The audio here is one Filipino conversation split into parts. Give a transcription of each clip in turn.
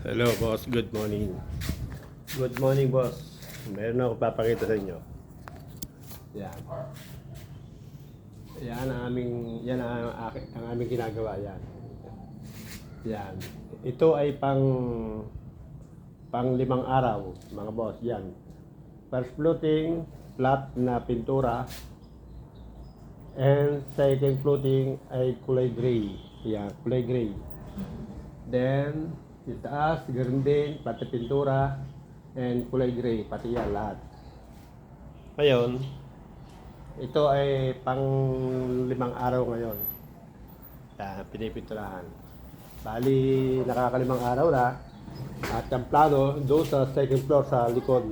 Hello, boss. Good morning. Good morning, boss. Meron ako papakita sa inyo. Yan. Yan ang aming ginagawa yan. Yan. Ito ay pang 5 araw, mga boss. Yan. First floating, flat na pintura. And second floating ay kulay gray. Yan, kulay gray. Then, yung taas, ganoon din, pati pintura, and kulay gray, pati yan lahat. Ngayon, ito ay pang 5 araw ngayon. Yan, pinipinturahan. Bali, nakakalimang araw na. At ang plano, doon sa second floor sa likod,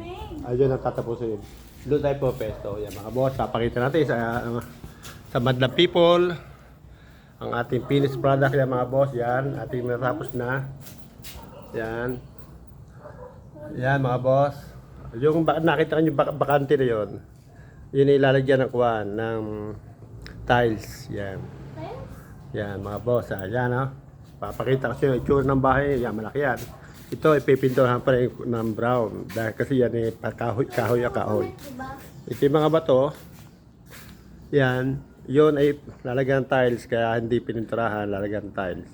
ayun ang tatapusin. Doon tayo po pesto. Yan mga boss, papakita natin sa Madlang People ang ating finished product yan mga boss. Yan, ating natapos na. Yan. Yan mga boss. Yung nakita nyo yung bakante na yun, yun ay ilalagyan ng kuwan, ng tiles. Yan. Yan mga boss. Yan ha. Papakita kasi yung itsura ng bahay. Yan, malaki yan. Ito ay pipinturahan pa rin ng brown. Dahil kasi yan ay kahoy. Ito yung mga bato. Yan. Yun ay lalagyan ng tiles. Kaya hindi pininturahan, lalagyan ng tiles.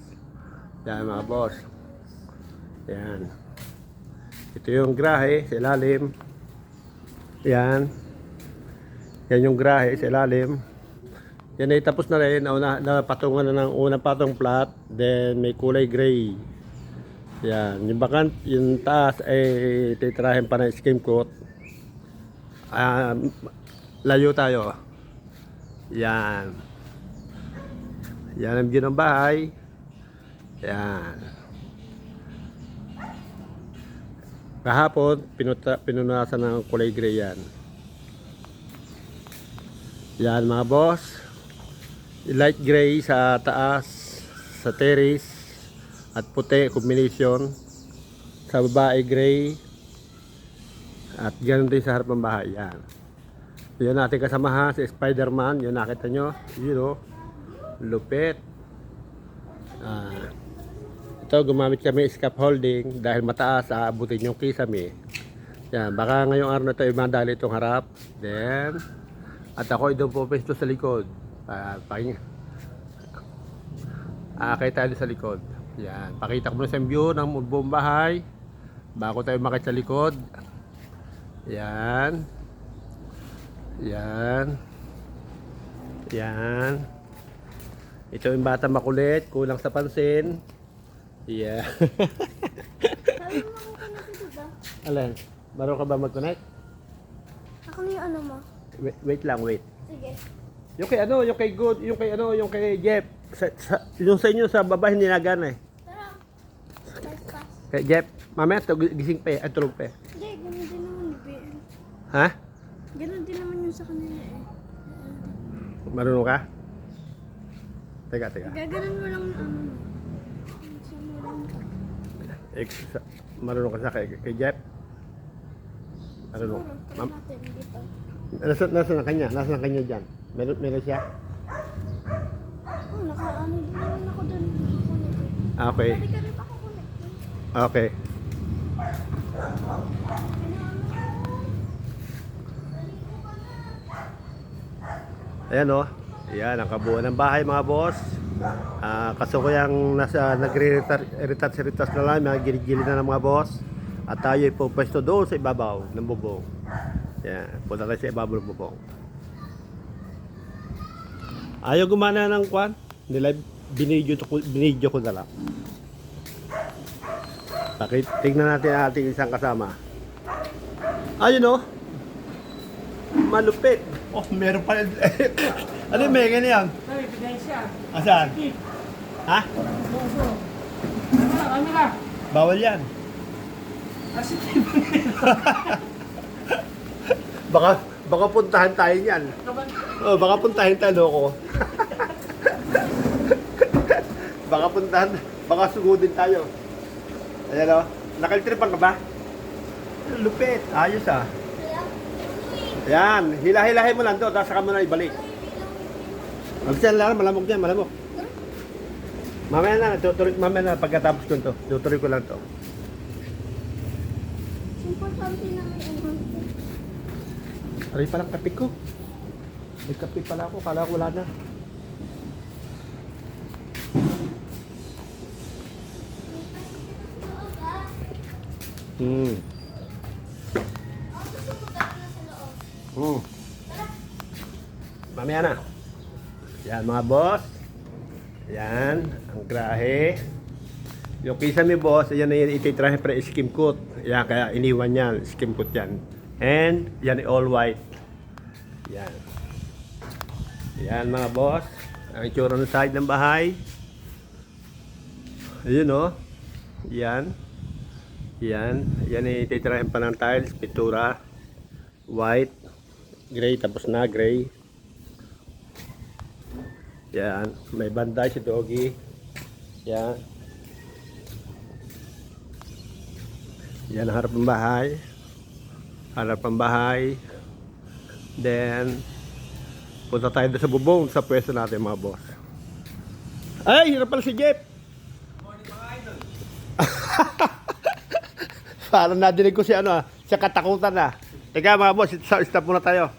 Yan mga boss. Yan. Ito yung grahe sa ilalim. Yan. Yan yung grahe sa ilalim. Yan ay tapos na rin. Napatungan na ng unang patong flat. Then may kulay gray. Yan. Yung taas ay titirahin pa ng skim coat. Layo tayo. Yan. Yan ang view ng bahay. Yan. Kahapon, pinunasan ng kulay gray yan. Yan mga boss. Light gray sa taas, sa terrace, at puti combination. Sa baba ay gray. At ganoon din sa harap ng bahay. Yan. Yan natin kasamahan si Spider-Man. Yun nakita nyo. Yun o. Lupit. Ito gumamit kami scaffolding dahil mataas, aabutin yung kisame. Yan, baka ngayong araw na ito madali itong harap. Then, at ako doon po pesto sa likod. Akay tayo sa likod. Yan, pakita ko muna sa view ng buong bahay bago tayo makita sa likod. Yan. Yan. Yan. Ito yung bata makulit, kulang sa pansin. Yeah. Sabi mo mag-connect ito ba? Alan, baro ka ba mag-connect? Ako na yung ano mo. Wait lang, wait. Sige. Yung kay ano, yung kay Good, yung kay Jeff. Yung sa inyo sa baba hindi nagana eh. Tara. Let's pass. Kay Jeff, mamaya gising pa eh, at tulog pa eh. Hindi, ganun din naman ni BL. Ha? Ganun din naman yung sa kanila eh. Marunong ka? Teka. Gaganon mo lang ano. Marunong ka sa kay Jeff? Marunong. Siguro, try natin dito. Nasaan ang kanya? Nasaan ang kanya dyan? Meron siya? Oh, naka-ano din naman ako dun. Nakakonect. Okay. Pwede ka rin pa kukonect. Okay. Ayan o. Ayan, ang kabuuan ng bahay mga boss. Kasukuyang nagre-retouch na lang, mga gilid-gilid na ng mga boss. At tayo ay pupwesto doon sa ibabaw ng bubong. Ayan, punta tayo sa ibabaw ng bubong. Ayaw gumana ng kwan. Binidyo ko na lang. Tingnan natin ang ating isang kasama. Ayun o. Malupit. Oh, meron pa rin. Ano yung mega niyan? Ay, ebidensya. Asan? Ha? Boso. Camera. Bawal yan. Kasi Baka puntahan tayo niyan. Oh, baka puntahan tayo loko. Baka sugudin tayo. Ayan o. Nakalitripan ka ba? Lupit. Ayos ah. Yan. Hila-hilahin mo lang to. Tapos saka mo na ibalik. Magsiyan lang. Malamok yan. Malamok. Mamaya na. Mamaya na. Pagkatapos ko to. Tutuloy ko lang to. for something na may ano. Aray palang kape ko. May kape pala ako. Kala ko wala na. Hmm. Ako gusto mo gano'n na sa loob. Hmm. Mamaya na. Yan mga boss. Yan. Ang grahe. Yung kisame boss, yan na yung ititrahe para skim coat. Yan, kaya iniwan yan. Skim coat yan. And yan all white. Yan. Yan mga boss. Ang itsura ng side ng bahay. Ayun o. Yan. Yan. Yan yung ititrahe pa ng tiles. Pintura. White. Gray. Tapos na gray. Yan. May banda si Doggy. Yan. Yan ang harap ng bahay. Harap ng bahay. Then, punta tayo doon sa bubong sa pwesto natin mga boss. Ay, hirap pala si Jeff. Parang nadinig ko si ano, sa katakutan na. Teka mga boss, stop muna tayo.